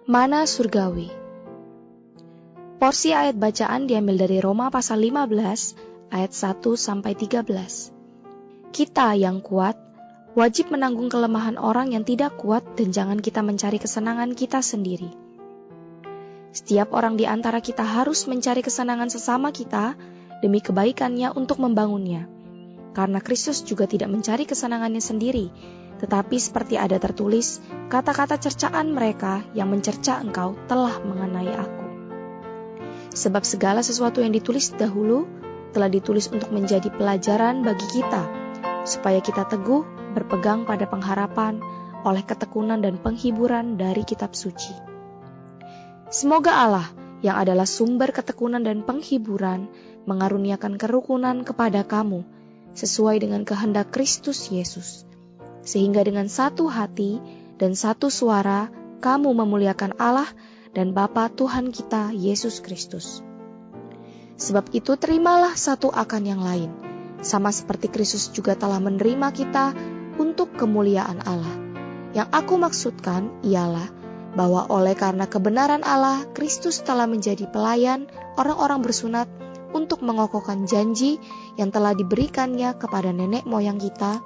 Mana surgawi. Porsi ayat bacaan diambil dari Roma pasal 15 ayat 1-13. Kita yang kuat wajib menanggung kelemahan orang yang tidak kuat dan jangan kita mencari kesenangan kita sendiri. Setiap orang di antara kita harus mencari kesenangan sesama kita demi kebaikannya untuk membangunnya. Karena Kristus juga tidak mencari kesenangannya sendiri, tetapi seperti ada tertulis, kata-kata cercaan mereka yang mencerca engkau telah mengenai aku. Sebab segala sesuatu yang ditulis dahulu telah ditulis untuk menjadi pelajaran bagi kita, supaya kita teguh berpegang pada pengharapan oleh ketekunan dan penghiburan dari kitab suci. Semoga Allah yang adalah sumber ketekunan dan penghiburan mengaruniakan kerukunan kepada kamu sesuai dengan kehendak Kristus Yesus, sehingga dengan satu hati dan satu suara kamu memuliakan Allah dan Bapa Tuhan kita Yesus Kristus. Sebab itu terimalah satu akan yang lain, sama seperti Kristus juga telah menerima kita untuk kemuliaan Allah. Yang aku maksudkan ialah bahwa oleh karena kebenaran Allah, Kristus telah menjadi pelayan orang-orang bersunat untuk mengokohkan janji yang telah diberikannya kepada nenek moyang kita,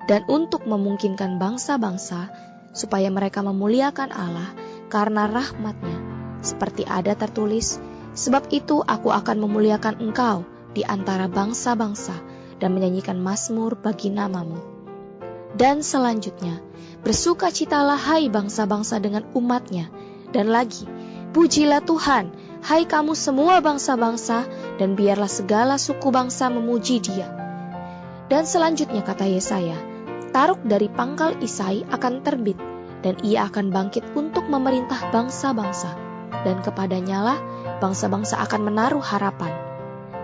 dan untuk memungkinkan bangsa-bangsa supaya mereka memuliakan Allah karena rahmat-Nya, seperti ada tertulis, sebab itu aku akan memuliakan engkau di antara bangsa-bangsa dan menyanyikan mazmur bagi namamu. Dan selanjutnya, bersukacitalah hai bangsa-bangsa dengan umat-Nya, dan lagi, pujilah Tuhan, hai kamu semua bangsa-bangsa, dan biarlah segala suku bangsa memuji Dia. Dan selanjutnya kata Yesaya, Taruk dari pangkal Isai akan terbit, dan Ia akan bangkit untuk memerintah bangsa-bangsa, dan kepadanya lah bangsa-bangsa akan menaruh harapan.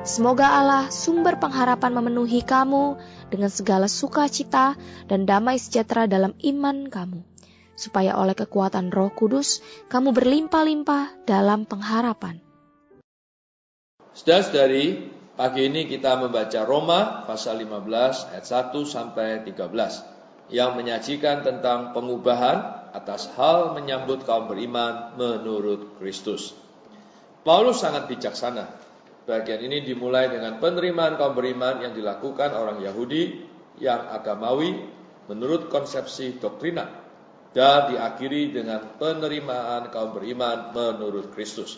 Semoga Allah sumber pengharapan memenuhi kamu dengan segala sukacita dan damai sejahtera dalam iman kamu, supaya oleh kekuatan Roh Kudus kamu berlimpah-limpah dalam pengharapan. Saudara-saudari, pagi ini kita membaca Roma pasal 15 ayat 1-13 yang menyajikan tentang pengubahan atas hal menyambut kaum beriman menurut Kristus. Paulus sangat bijaksana. Bagian ini dimulai dengan penerimaan kaum beriman yang dilakukan orang Yahudi yang agamawi menurut konsepsi doktrina, dan diakhiri dengan penerimaan kaum beriman menurut Kristus.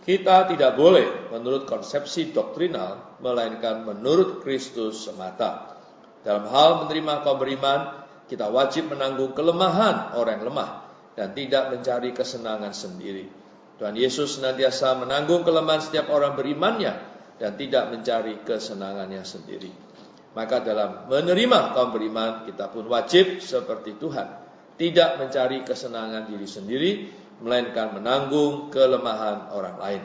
Kita tidak boleh menurut konsepsi doktrinal, melainkan menurut Kristus semata. Dalam hal menerima kaum beriman, kita wajib menanggung kelemahan orang yang lemah dan tidak mencari kesenangan sendiri. Tuhan Yesus senantiasa menanggung kelemahan setiap orang berimannya dan tidak mencari kesenangannya sendiri. Maka dalam menerima kaum beriman, kita pun wajib seperti Tuhan, tidak mencari kesenangan diri sendiri, melainkan menanggung kelemahan orang lain.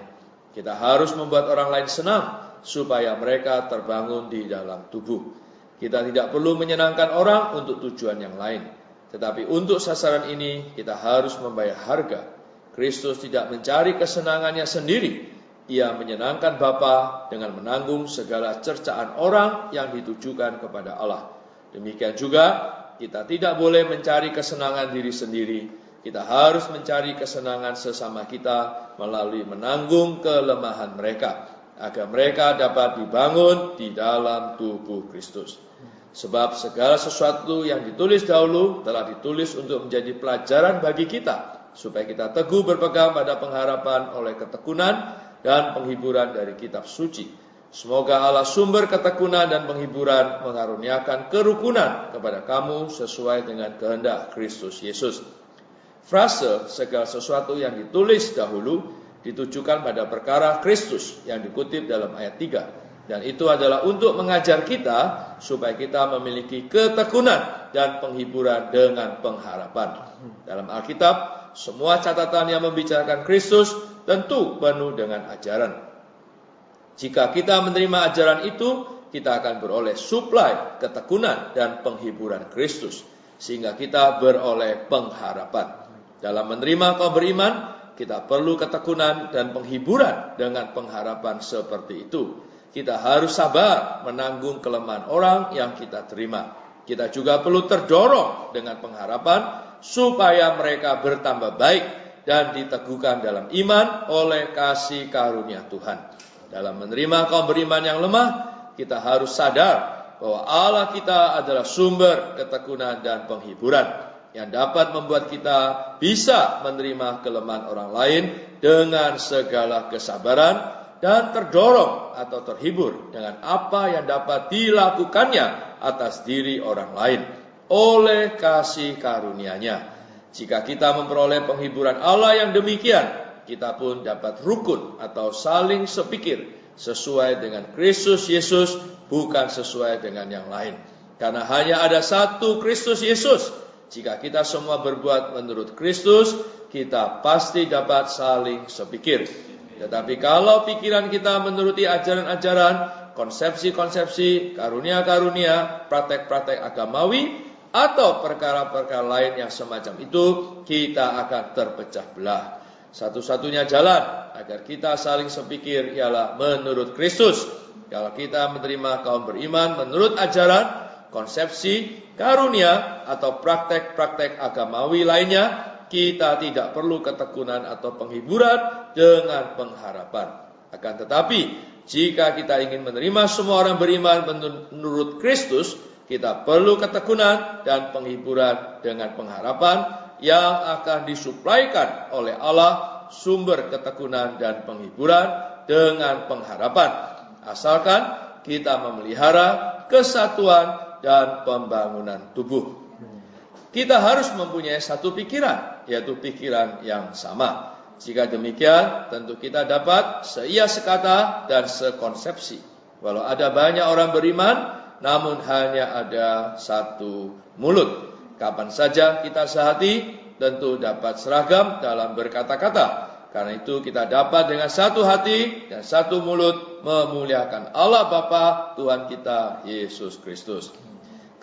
Kita harus membuat orang lain senang, supaya mereka terbangun di dalam tubuh. Kita tidak perlu menyenangkan orang untuk tujuan yang lain, tetapi untuk sasaran ini kita harus membayar harga. Kristus tidak mencari kesenangannya sendiri. Ia menyenangkan Bapa dengan menanggung segala cercaan orang yang ditujukan kepada Allah. Demikian juga kita tidak boleh mencari kesenangan diri sendiri. Kita harus mencari kesenangan sesama kita melalui menanggung kelemahan mereka, agar mereka dapat dibangun di dalam tubuh Kristus. Sebab segala sesuatu yang ditulis dahulu telah ditulis untuk menjadi pelajaran bagi kita, supaya kita teguh berpegang pada pengharapan oleh ketekunan dan penghiburan dari kitab suci. Semoga Allah sumber ketekunan dan penghiburan mengaruniakan kerukunan kepada kamu sesuai dengan kehendak Kristus Yesus. Frase segala sesuatu yang ditulis dahulu ditujukan pada perkara Kristus yang dikutip dalam ayat 3. Dan itu adalah untuk mengajar kita supaya kita memiliki ketekunan dan penghiburan dengan pengharapan. Dalam Alkitab, semua catatan yang membicarakan Kristus tentu penuh dengan ajaran. Jika kita menerima ajaran itu, kita akan beroleh suplai ketekunan dan penghiburan Kristus, sehingga kita beroleh pengharapan. Dalam menerima kaum beriman, kita perlu ketekunan dan penghiburan dengan pengharapan seperti itu. Kita harus sabar menanggung kelemahan orang yang kita terima. Kita juga perlu terdorong dengan pengharapan supaya mereka bertambah baik dan diteguhkan dalam iman oleh kasih karunia Tuhan. Dalam menerima kaum beriman yang lemah, kita harus sadar bahwa Allah kita adalah sumber ketekunan dan penghiburan yang dapat membuat kita bisa menerima kelemahan orang lain dengan segala kesabaran dan terdorong atau terhibur dengan apa yang dapat dilakukannya atas diri orang lain oleh kasih karunia-Nya. Jika kita memperoleh penghiburan Allah yang demikian, kita pun dapat rukun atau saling sepikir sesuai dengan Kristus Yesus, bukan sesuai dengan yang lain. Karena hanya ada satu Kristus Yesus. Jika kita semua berbuat menurut Kristus, kita pasti dapat saling sepikir. Tetapi kalau pikiran kita menuruti ajaran-ajaran, konsepsi-konsepsi, karunia-karunia, praktek-praktek agamawi, atau perkara-perkara lain yang semacam itu, kita akan terpecah belah. Satu-satunya jalan agar kita saling sepikir ialah menurut Kristus. Kalau kita menerima kaum beriman menurut ajaran, konsepsi, karunia, atau praktek-praktek agamawi lainnya, kita tidak perlu ketekunan atau penghiburan dengan pengharapan. Akan tetapi, jika kita ingin menerima semua orang beriman menurut Kristus, kita perlu ketekunan dan penghiburan dengan pengharapan yang akan disuplaikan oleh Allah, sumber ketekunan dan penghiburan dengan pengharapan. Asalkan kita memelihara kesatuan dan pembangunan tubuh. Kita harus mempunyai satu pikiran, yaitu pikiran yang sama. Jika demikian, tentu kita dapat seia sekata dan sekonsepsi. Walau ada banyak orang beriman, namun hanya ada satu mulut. Kapan saja kita sehati, tentu dapat seragam dalam berkata-kata. Karena itu kita dapat dengan satu hati dan satu mulut memuliakan Allah Bapa Tuhan kita Yesus Kristus.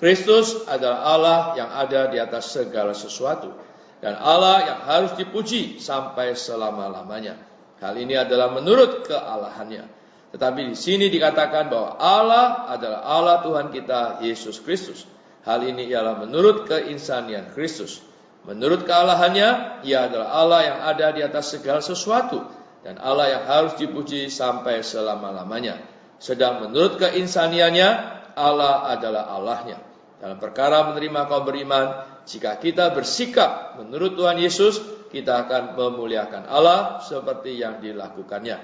Kristus adalah Allah yang ada di atas segala sesuatu dan Allah yang harus dipuji sampai selama-lamanya. Hal ini adalah menurut kealahannya. Tetapi di sini dikatakan bahwa Allah adalah Allah Tuhan kita Yesus Kristus. Hal ini ialah menurut keinsanian Kristus. Menurut kealahannya, Ia adalah Allah yang ada di atas segala sesuatu dan Allah yang harus dipuji sampai selama-lamanya. Sedang menurut keinsaniannya, Allah adalah Allahnya. Dalam perkara menerima kaum beriman, jika kita bersikap menurut Tuhan Yesus, kita akan memuliakan Allah seperti yang dilakukannya.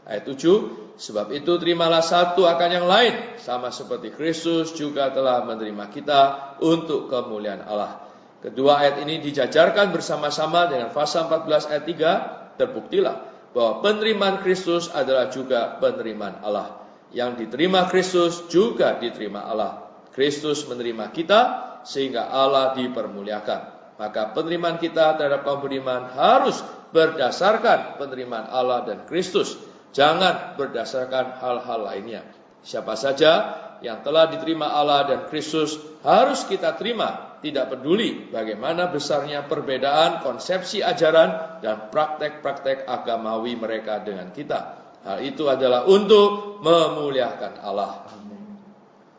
Ayat 7, sebab itu terimalah satu akan yang lain, sama seperti Kristus juga telah menerima kita untuk kemuliaan Allah. Kedua ayat ini dijajarkan bersama-sama dengan pasal 14 ayat 3, terbuktilah bahwa penerimaan Kristus adalah juga penerimaan Allah. Yang diterima Kristus juga diterima Allah. Kristus menerima kita sehingga Allah dipermuliakan. Maka penerimaan kita terhadap kaum beriman harus berdasarkan penerimaan Allah dan Kristus. Jangan berdasarkan hal-hal lainnya. Siapa saja yang telah diterima Allah dan Kristus harus kita terima. Tidak peduli bagaimana besarnya perbedaan konsepsi ajaran dan praktek-praktek agamawi mereka dengan kita. Hal itu adalah untuk memuliakan Allah.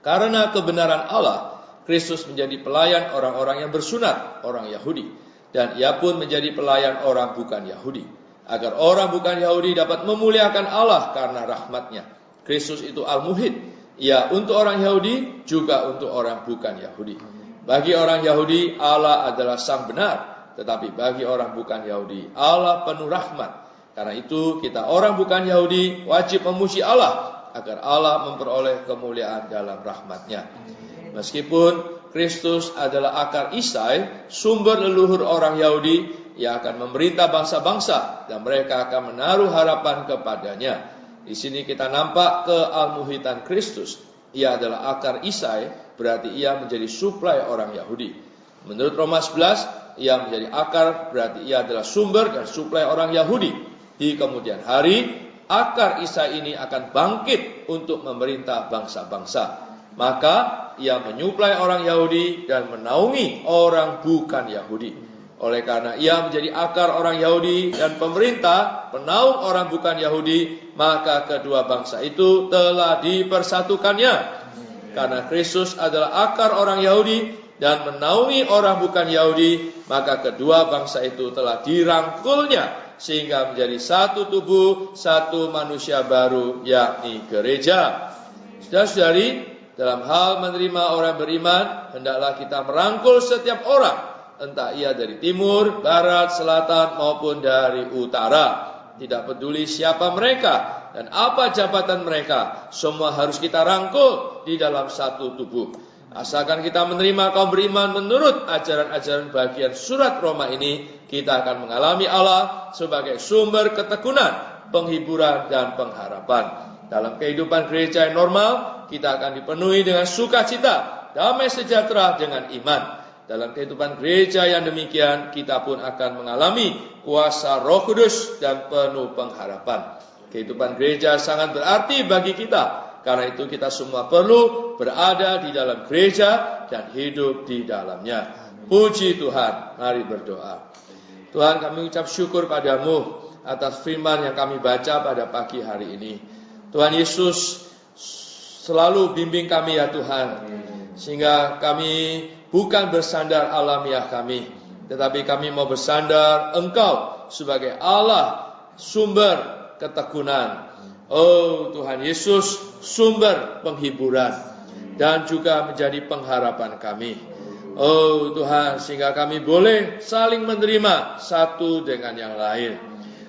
Karena kebenaran Allah, Kristus menjadi pelayan orang-orang yang bersunat, orang Yahudi. Dan Ia pun menjadi pelayan orang bukan Yahudi. Agar orang bukan Yahudi dapat memuliakan Allah karena rahmat-Nya. Kristus itu Al-Muhid. Ia untuk orang Yahudi, juga untuk orang bukan Yahudi. Bagi orang Yahudi, Allah adalah sang benar. Tetapi bagi orang bukan Yahudi, Allah penuh rahmat. Karena itu kita orang bukan Yahudi wajib memuji Allah agar Allah memperoleh kemuliaan dalam rahmat-Nya. Meskipun Kristus adalah akar Isai, sumber leluhur orang Yahudi, Ia akan memerintah bangsa-bangsa dan mereka akan menaruh harapan kepadanya. Di sini kita nampak kealmuhitan Kristus. Ia adalah akar Isai, berarti Ia menjadi suplai orang Yahudi. Menurut Roma 11, Ia menjadi akar, berarti Ia adalah sumber dan suplai orang Yahudi. Di kemudian hari, akar Isai ini akan bangkit untuk memerintah bangsa-bangsa. Maka Ia menyuplai orang Yahudi dan menaungi orang bukan Yahudi. Oleh karena Ia menjadi akar orang Yahudi dan pemerintah penaung orang bukan Yahudi, maka kedua bangsa itu telah dipersatukannya. Karena Kristus adalah akar orang Yahudi, dan menaungi orang bukan Yahudi, maka kedua bangsa itu telah dirangkulnya sehingga menjadi satu tubuh, satu manusia baru, yakni gereja. Saudara-saudari, dalam hal menerima orang beriman, hendaklah kita merangkul setiap orang, entah ia dari timur, barat, selatan, maupun dari utara. Tidak peduli siapa mereka dan apa jabatan mereka, semua harus kita rangkul di dalam satu tubuh. Asalkan kita menerima kaum beriman menurut ajaran-ajaran bagian surat Roma ini, kita akan mengalami Allah sebagai sumber ketekunan, penghiburan, dan pengharapan. Dalam kehidupan gereja yang normal, kita akan dipenuhi dengan sukacita, damai sejahtera dengan iman. Dalam kehidupan gereja yang demikian, kita pun akan mengalami kuasa Roh Kudus dan penuh pengharapan. Kehidupan gereja sangat berarti bagi kita. Karena itu kita semua perlu berada di dalam gereja dan hidup di dalamnya. Puji Tuhan, mari berdoa. Tuhan, kami ucap syukur padamu atas firman yang kami baca pada pagi hari ini. Tuhan Yesus selalu bimbing kami ya Tuhan, sehingga kami bukan bersandar alamiah kami, tetapi kami mau bersandar Engkau sebagai Allah, sumber ketekunan. Oh Tuhan Yesus, sumber penghiburan dan juga menjadi pengharapan kami. Oh Tuhan, sehingga kami boleh saling menerima satu dengan yang lain.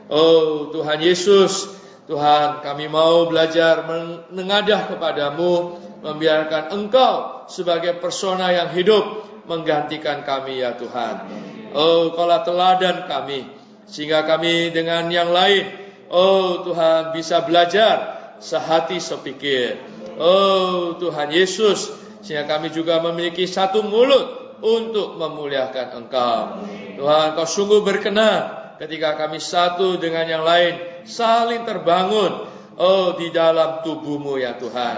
Oh Tuhan Yesus, Tuhan, kami mau belajar menengadah kepadamu, membiarkan Engkau sebagai persona yang hidup menggantikan kami ya Tuhan. Oh, Kaulah teladan kami, sehingga kami dengan yang lain, oh Tuhan, bisa belajar sehati sepikir. Oh Tuhan Yesus, sehingga kami juga memiliki satu mulut untuk memuliakan Engkau. Tuhan, Kau sungguh berkenan ketika kami satu dengan yang lain saling terbangun, oh di dalam tubuh-Mu ya Tuhan.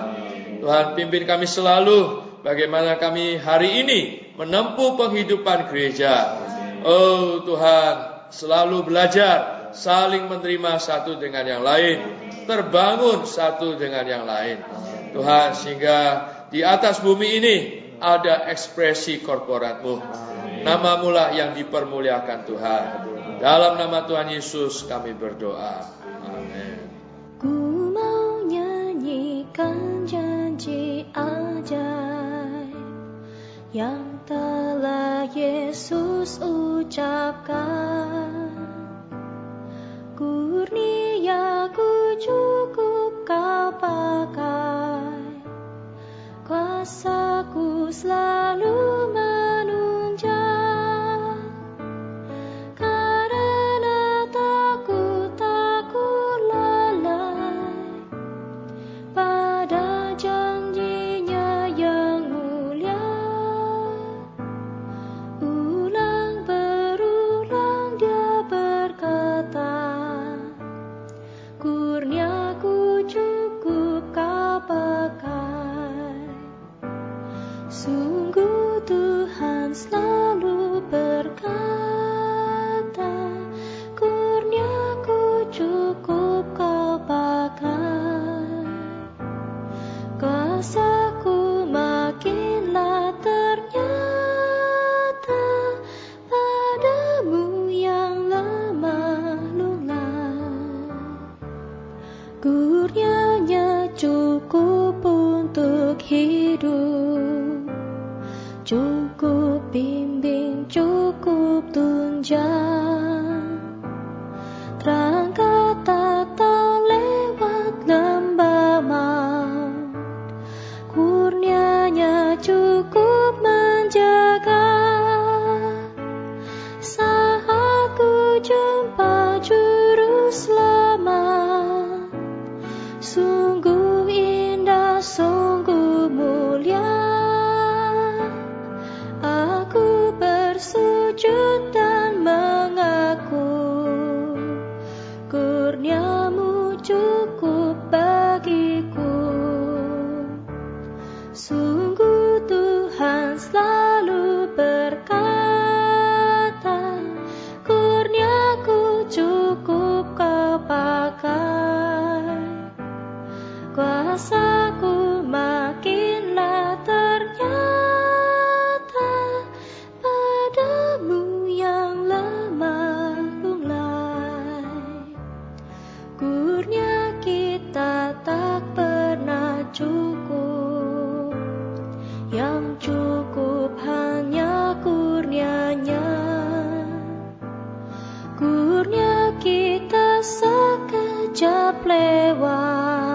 Tuhan, pimpin kami selalu bagaimana kami hari ini menempuh penghidupan gereja. Oh Tuhan, selalu belajar saling menerima satu dengan yang lain, terbangun satu dengan yang lain. Tuhan, sehingga di atas bumi ini ada ekspresi korporat-Mu. Nama-Mu lah yang dipermuliakan Tuhan. Dalam nama Tuhan Yesus kami berdoa. Amin. Ku mau nyanyikan janji ajaib yang telah Yesus ucapkan. Kurniaku cukup Kau pakai, kuasaku selalu menunjang. Karena takut lalai pada janjinya yang mulia. Ulang berulang Dia berkata, kurniaku cukup Kau pakai. Sungguh Tuhan selalu berkata, kurniaku cukup Kau pakai. Kuasaku makinlah ternyata padamu yang lemah lunak. Kurnianya cukup untuk hidup, cukup bimbing, cukup tunjang. Terangkat atau lewat lembah maut, kurnianya cukup menjaga. Saat ku jumpa juru selamat, sungguh indah, sungguh mulia. Aku bersujud dan mengaku, kurnia-Mu cukup bagiku. Sungguh Tuhan selalu berkata, kurnia-Ku cukup Kau pakai. Kuasaku makinlah ternyata yang cukup hanya kurnia-Nya. Kurnia kita sekejap lewat,